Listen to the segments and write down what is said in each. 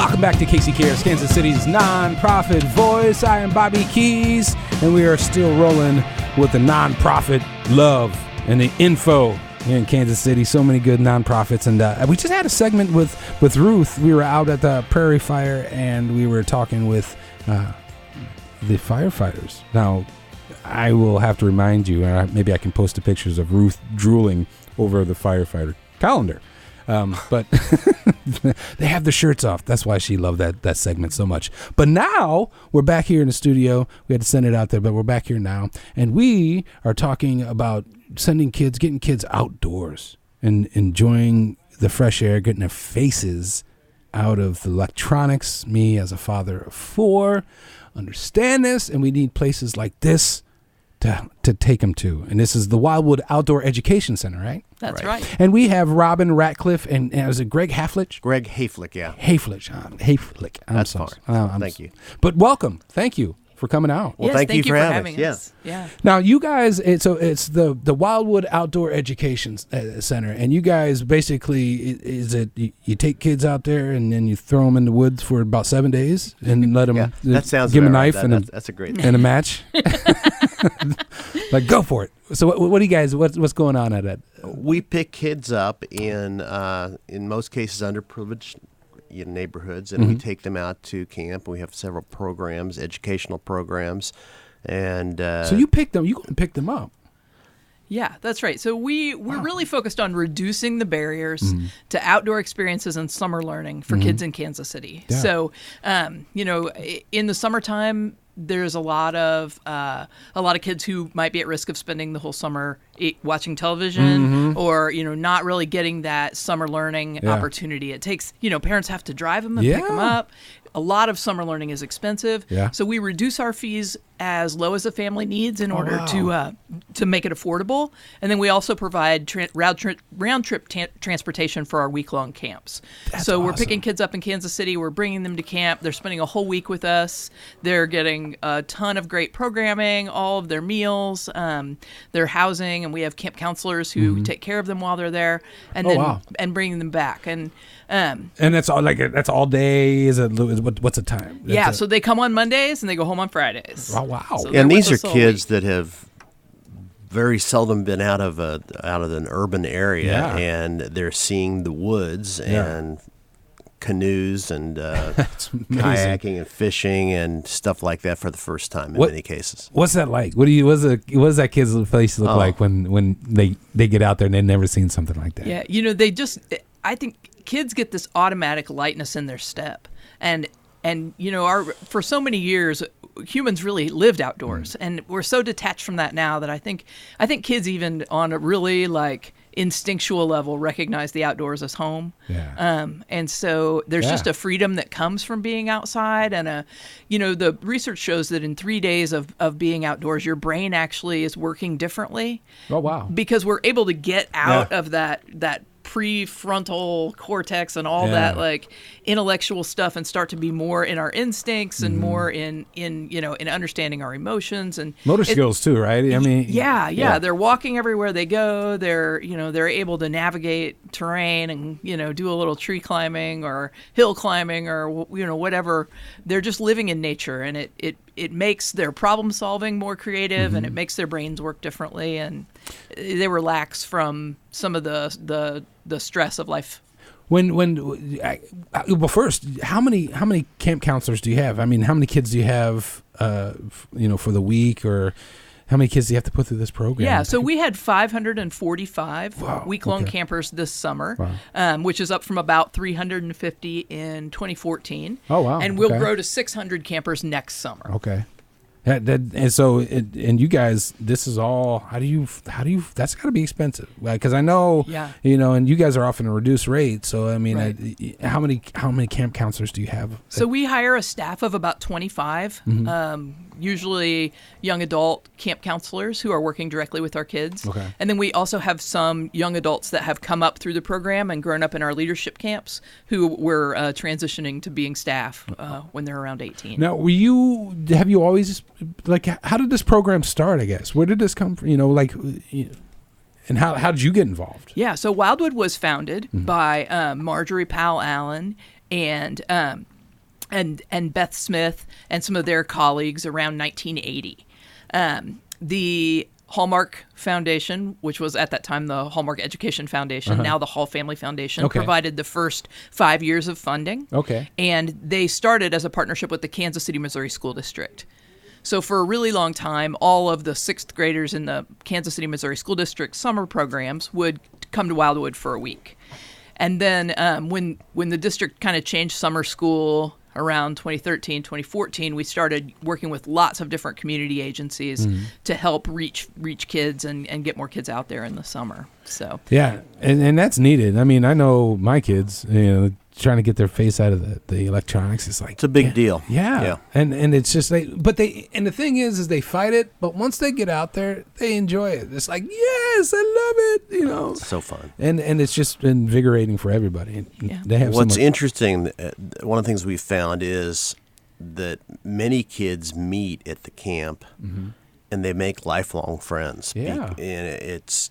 Welcome back to Casey Cares, Kansas City's nonprofit voice. I am Bobby Keys, and we are still rolling with the nonprofit love and the info here in Kansas City. So many good nonprofits, and we just had a segment with Ruth. We were out at the Prairie Fire, and we were talking with the firefighters. Now, I will have to remind you, and maybe I can post the pictures of Ruth drooling over the firefighter calendar. But they have the shirts off. That's why she loved that segment so much. But now we're back here in the studio. We had to send it out there, but we're back here now. And we are talking about getting kids outdoors and enjoying the fresh air, getting their faces out of the electronics. Me, as a father of 4, understand this, and we need places like this to take them to. And this is the Wildwood Outdoor Education Center, right? That's right. And we have Robyn, Ratcliff, and is it Greg Haflich? Greg Haflich, yeah. Haflich. Haflich. That's fine. Thank you. But welcome. Thank you for coming out. Well, yes, thank you for having us. Yeah. Now, you guys, it's the Wildwood Outdoor Education Center, and you guys basically, is it you take kids out there and then you throw them in the woods for about 7 days and let them that sounds give them a right. knife That's a great and a match? Like, go for it. So what do you guys, what's going on at it? We pick kids up in most cases underprivileged neighborhoods, and we take them out to camp. We have several programs, educational programs, and so you go and pick them up. Yeah, that's right. So we're really focused on reducing the barriers to outdoor experiences and summer learning for kids in Kansas City. Yeah. So, in the summertime, there's a lot of kids who might be at risk of spending the whole summer watching television or not really getting that summer learning opportunity. It takes parents have to drive them and pick them up. A lot of summer learning is expensive, so we reduce our fees as low as the family needs in order to make it affordable. And then we also provide round trip transportation for our week-long camps. So we're picking kids up in Kansas City. We're bringing them to camp. They're spending a whole week with us. They're getting a ton of great programming, all of their meals, their housing, and we have camp counselors who take care of them while they're there, and and bringing them back. And that's all that's all day. What's the time? So they come on Mondays and they go home on Fridays. Oh, wow. So and these are kids that have very seldom been out of an urban area, and they're seeing the woods and canoes and kayaking and fishing and stuff like that for the first time in many cases. What's that like? What does that kid's face look like when they get out there and they've never seen something like that? Yeah, I think kids get this automatic lightness in their step, and for so many years humans really lived outdoors, and we're so detached from that now that I think kids, even on a really instinctual level, recognize the outdoors as home. And so there's just a freedom that comes from being outside, and the research shows that in 3 days of being outdoors, your brain actually is working differently. Oh, wow. Because we're able to get out of that prefrontal cortex and all that intellectual stuff and start to be more in our instincts and more in understanding our emotions and motor skills too, right? I mean, they're walking everywhere they go. They're able to navigate terrain and do a little tree climbing or hill climbing or whatever. They're just living in nature, and it makes their problem solving more creative, and it makes their brains work differently, and they relax from some of the stress of life. First, how many camp counselors do you have? I mean, how many kids do you have for the week, or how many kids do you have to put through this program? Yeah, so we had 545 week-long campers this summer, which is up from about 350 in 2014. Oh, wow. And we'll grow to 600 campers next summer. Okay. And so, you guys, this is all, how do you, that's got to be expensive. Because I know, and you guys are offering a reduced rate. So, I mean, how many camp counselors do you have? So we hire a staff of about 25, usually young adult camp counselors who are working directly with our kids. Okay. And then we also have some young adults that have come up through the program and grown up in our leadership camps who were transitioning to being staff when they're around 18. Now, have you always, how did this program start, I guess? Where did this come from? And how did you get involved? Yeah, so Wildwood was founded by Marjorie Powell Allen and Beth Smith and some of their colleagues around 1980. The Hallmark Foundation, which was at that time the Hallmark Education Foundation, now the Hall Family Foundation, provided the first 5 years of funding. Okay. And they started as a partnership with the Kansas City, Missouri School District. So for a really long time, all of the sixth graders in the Kansas City, Missouri School District summer programs would come to Wildwood for a week. And then when the district kind of changed summer school around 2013, 2014, we started working with lots of different community agencies to help reach kids and get more kids out there in the summer. So yeah, and that's needed. I mean, I know my kids, trying to get their face out of the electronics. It's a big deal. Yeah. And it's just and the thing is they fight it, but once they get out there, they enjoy it. It's like, yes, I love it. It's so fun. And it's just invigorating for everybody. Yeah. They have What's interesting, one of the things we found is that many kids meet at the camp and they make lifelong friends. Yeah. And it's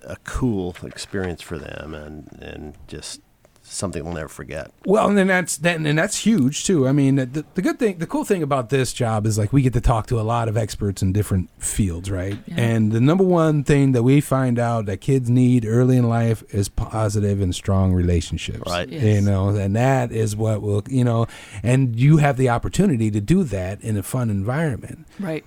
a cool experience for them and just something we'll never forget. Well, and then that's huge too. I mean, the cool thing about this job is we get to talk to a lot of experts in different fields, right? Yeah. And the number one thing that we find out that kids need early in life is positive and strong relationships, right? Yes. And that is what will, and you have the opportunity to do that in a fun environment, right?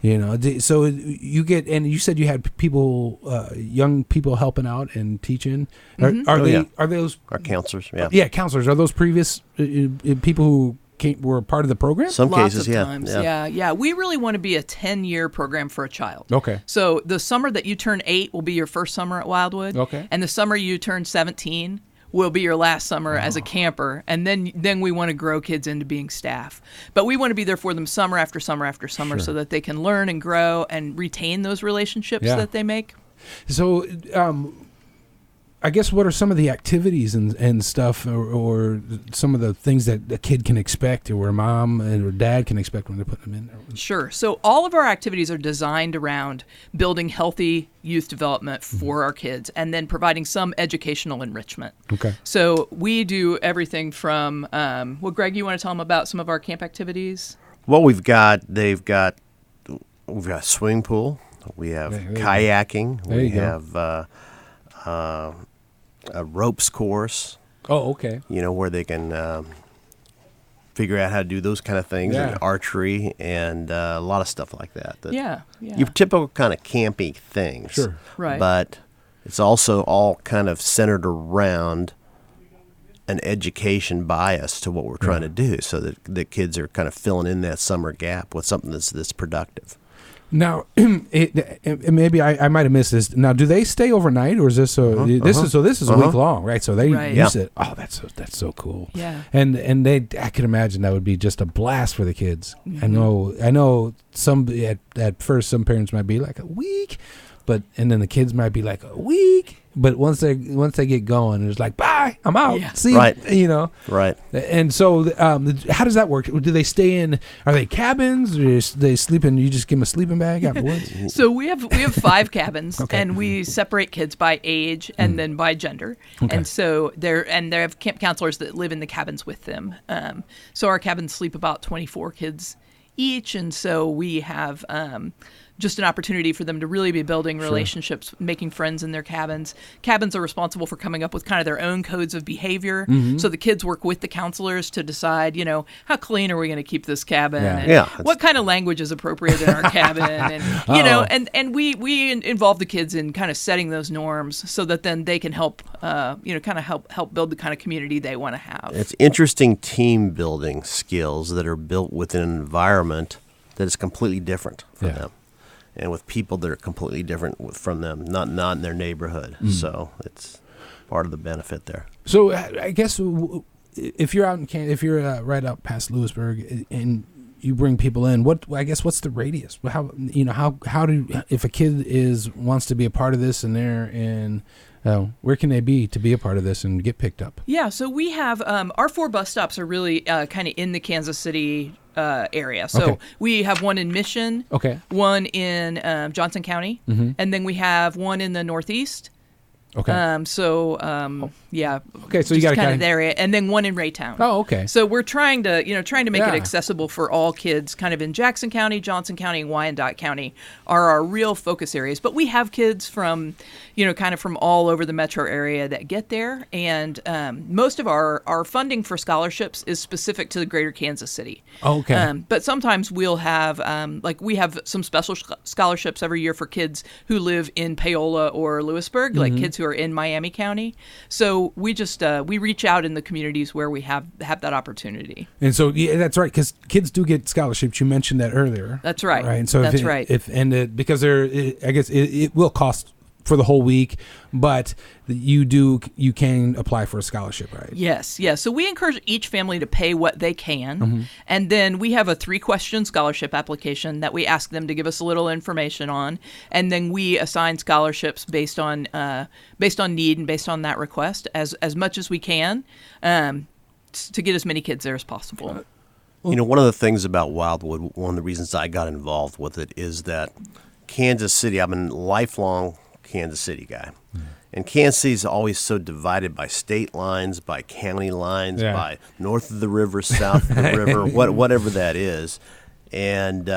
So you get, and you said you had people, young people helping out and teaching. Are those our counselors? Yeah. Yeah, counselors. Are those previous people who were part of the program? Some Lots cases, of yeah. times. Yeah. We really want to be a 10-year program for a child. Okay. So the summer that you turn 8 will be your first summer at Wildwood. Okay. And the summer you turn 17 will be your last summer as a camper. And then we want to grow kids into being staff. But we want to be there for them summer after summer after summer so that they can learn and grow and retain those relationships that they make. So, I guess what are some of the activities and stuff or some of the things that a kid can expect or mom or dad can expect when they're putting them in there? Sure. So all of our activities are designed around building healthy youth development for our kids and then providing some educational enrichment. Okay. So we do everything from, Greg, you want to tell them about some of our camp activities? Well, we've got a swimming pool. We have kayaking. We have a ropes course. Oh, okay. Where they can figure out how to do those kind of things, and archery, and a lot of stuff like that. Your typical kind of campy things. Sure. Right. But it's also all kind of centered around an education bias to what we're trying to do, so that the kids are kind of filling in that summer gap with something that's productive. Now, maybe I might have missed this. Now, do they stay overnight, or is this this is a week long, right? So they use it. Oh, that's so cool. Yeah. And I can imagine that would be just a blast for the kids. I know some at first some parents might be like a week, and then the kids might be like a week. But once they get going, it's like, bye, I'm out. Yeah. See, right. Right. And so, how does that work? Do they stay in? Are they cabins? Or they sleep in? You just give them a sleeping bag out in the woods? So we have 5 cabins, and we separate kids by age and then by gender. Okay. And so they have camp counselors that live in the cabins with them. So our cabins sleep about 24 kids each, and so we have just an opportunity for them to really be building relationships, making friends in their cabins. Cabins are responsible for coming up with kind of their own codes of behavior. So the kids work with the counselors to decide, how clean are we going to keep this cabin? And what kind of language is appropriate in our cabin? And and we involve the kids in kind of setting those norms so that then they can help, help build the kind of community they want to have. It's interesting team building skills that are built within an environment that is completely different from them. And with people that are completely different from them, not in their neighborhood. So it's part of the benefit there. So I guess if you're out if you're right out past Lewisburg and you bring people in, what's the radius? How if a kid wants to be a part of this and they're in, where can they be to be a part of this and get picked up? Yeah, so we have our 4 bus stops are really kind of in the Kansas City area. So we have one in Mission, one in Johnson County, and then we have one in the Northeast. Okay. Yeah. Okay, so you got kind of there, and then one in Raytown. Oh, okay. So we're trying to make it accessible for all kids, kind of in Jackson County, Johnson County, and Wyandotte County are our real focus areas. But we have kids from, kind of from all over the metro area that get there, and most of our funding for scholarships is specific to the greater Kansas City. Okay. But sometimes we'll have, we have some special scholarships every year for kids who live in Paola or Lewisburg, like kids who are in Miami County. So we just we reach out in the communities where we have that opportunity. And so that's right, because kids do get scholarships. You mentioned that earlier. That's right. Right. And so that's right. Because I guess it will cost for the whole week, but you can apply for a scholarship, right? Yes. So we encourage each family to pay what they can, and then we have a 3-question scholarship application that we ask them to give us a little information on, and then we assign scholarships based on need and based on that request as much as we can, to get as many kids there as possible. One of the things about Wildwood, one of the reasons I got involved with it is that Kansas City, I'm a lifelong Kansas City guy. And Kansas City is always so divided by state lines, by county lines, by north of the river, south of the river, whatever that is. And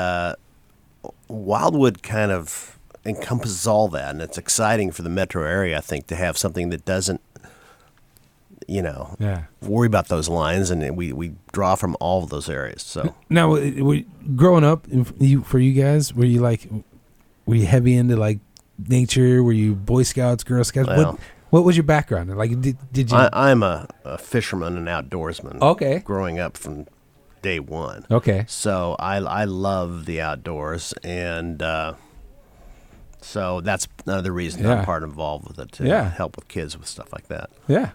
Wildwood kind of encompasses all that, and it's exciting for the metro area, I think, to have something that doesn't, worry about those lines, and we draw from all of those areas. So now, growing up, for you guys, were you heavy into like nature? Were you Boy Scouts, Girl Scouts? Well, what was your background? Like, did you? I'm a fisherman and outdoorsman. Okay. Growing up from day one. Okay. So I love the outdoors, and so that's another reason I'm part involved with it, to help with kids with stuff like that. Yeah.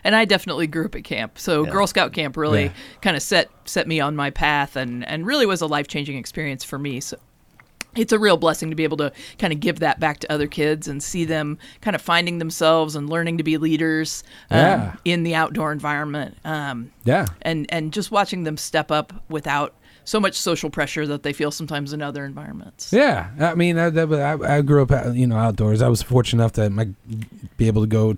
And I definitely grew up at camp. So Girl Scout camp really kind of set me on my path, and really was a life-changing experience for me. So it's a real blessing to be able to kind of give that back to other kids and see them kind of finding themselves and learning to be leaders in the outdoor environment. And just watching them step up without so much social pressure that they feel sometimes in other environments. Yeah, I mean, I grew up, outdoors. I was fortunate enough to be able to go,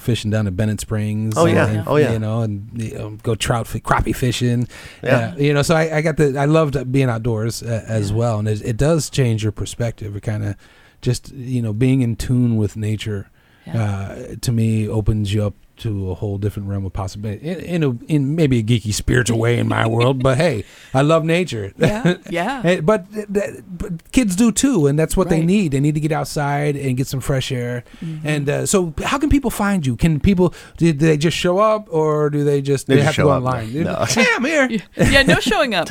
fishing down at Bennett Springs. And go trout, crappie fishing. Yeah. So I loved being outdoors as well, and it does change your perspective. It kind of just being in tune with nature. To me, opens you up to a whole different realm of possibility in maybe a geeky spiritual way in my world, but hey, I love nature. But kids do too, and that's what they need. They need to get outside and get some fresh air. And so how can people find you? Do they just show up, or do they have to go online? No. Hey, I'm here. No showing up.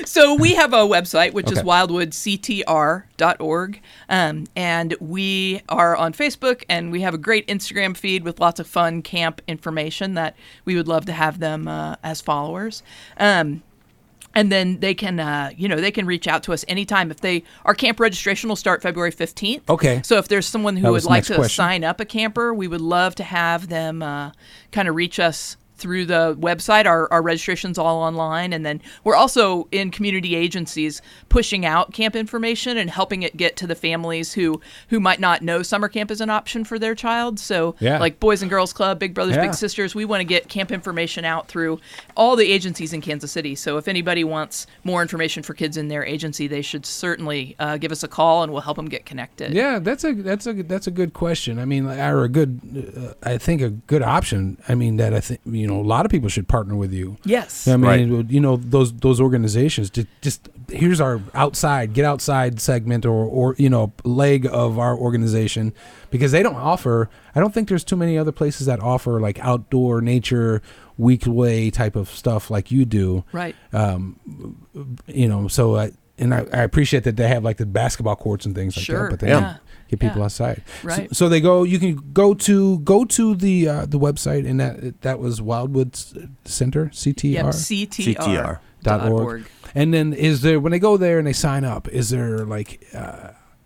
So we have a website, which is wildwoodctr.org, and we are on Facebook, and we have a great Instagram feed with lots of fun camp information that we would love to have them as followers. And then they can, they can reach out to us anytime. Our camp registration will start February 15th. Okay. So if there's someone who would like to sign up a camper, we would love to have them kind of reach us through the website. Our registration's all online, and then we're also in community agencies pushing out camp information and helping it get to the families who might not know summer camp is an option for their child. So like Boys and Girls Club, Big Brothers Big Sisters, we want to get camp information out through all the agencies in Kansas City. So if anybody wants more information for kids in their agency, they should certainly give us a call, and we'll help them get connected. Yeah, that's a good question. I mean, or a good I think a good option. I mean, that I think a lot of people should partner with you. Yes. I mean, those organizations, just here's our get outside segment or leg of our organization, because they don't offer, I don't think there's too many other places that offer like outdoor nature weekly type of stuff like you do. Right. So I appreciate that they have like the basketball courts and things like that, but they don't get people outside. Right. So they go. You can go to the website, and that was Wildwood Center, CTR. Yep, CTR.org. And then when they go there and they sign up, is there like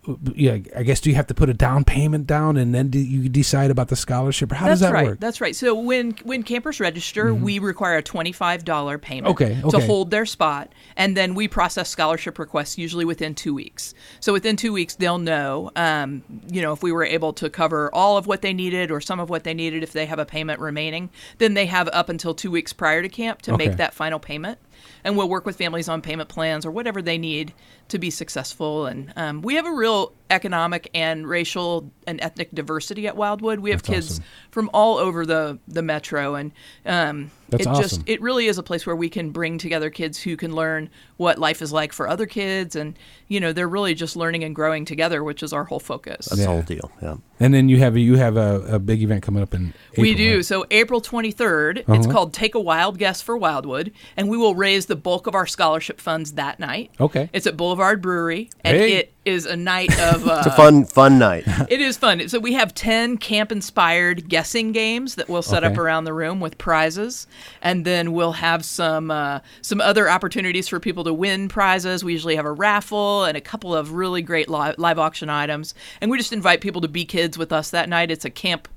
I guess, do you have to put a down payment down and then do you decide about the scholarship? Or how does that work? That's right. So when campers register, we require a $25 payment to hold their spot, and then we process scholarship requests usually within 2 weeks. So within 2 weeks, they'll know, if we were able to cover all of what they needed or some of what they needed. If they have a payment remaining, then they have up until 2 weeks prior to camp to make that final payment. And we'll work with families on payment plans or whatever they need to be successful. And we have a real economic and racial and ethnic diversity at Wildwood. We have kids from all over the metro, and it really is a place where we can bring together kids who can learn what life is like for other kids, and they're really just learning and growing together, which is our whole focus. That's the whole deal. Yeah. And then you have a big event coming up in April. We do. Right? So April 23rd, it's called Take a Wild Guess for Wildwood, and we will raise the bulk of our scholarship funds that night. Okay. It's at Boulevard Brewery, and it is a night of... it's a fun night. It is fun. So we have 10 camp-inspired guessing games that we'll set up around the room with prizes, and then we'll have some other opportunities for people to win prizes. We usually have a raffle and a couple of really great live auction items, and we just invite people to be kids with us that night. It's a camp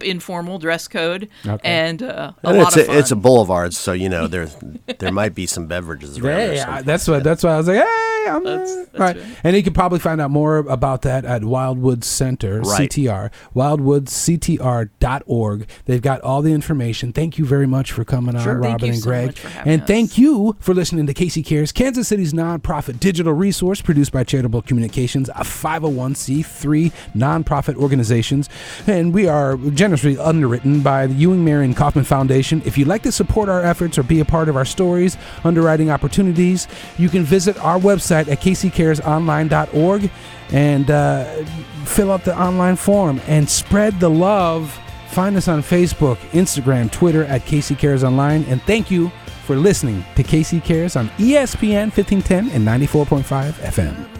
informal dress code, and a lot of fun. It's a boulevard, so there might be some beverages around. Yeah, that's why I was like, hey, I'm that's right. And you can probably find out more about that at Wildwood Center, CTR, wildwoodctr.org. They've got all the information. Thank you very much for coming on, Robyn and Greg. And thank you for listening to Casey Cares, Kansas City's nonprofit digital resource produced by Charitable Communications, a 501c3 nonprofit organizations, and we are generously underwritten by the Ewing Marion Kauffman Foundation. If you'd like to support our efforts or be a part of our stories, underwriting opportunities, you can visit our website at caseycaresonline.org and fill out the online form and spread the love. Find us on Facebook, Instagram, Twitter at Casey Cares Online. And thank you for listening to Casey Cares on ESPN 1510 and 94.5 FM.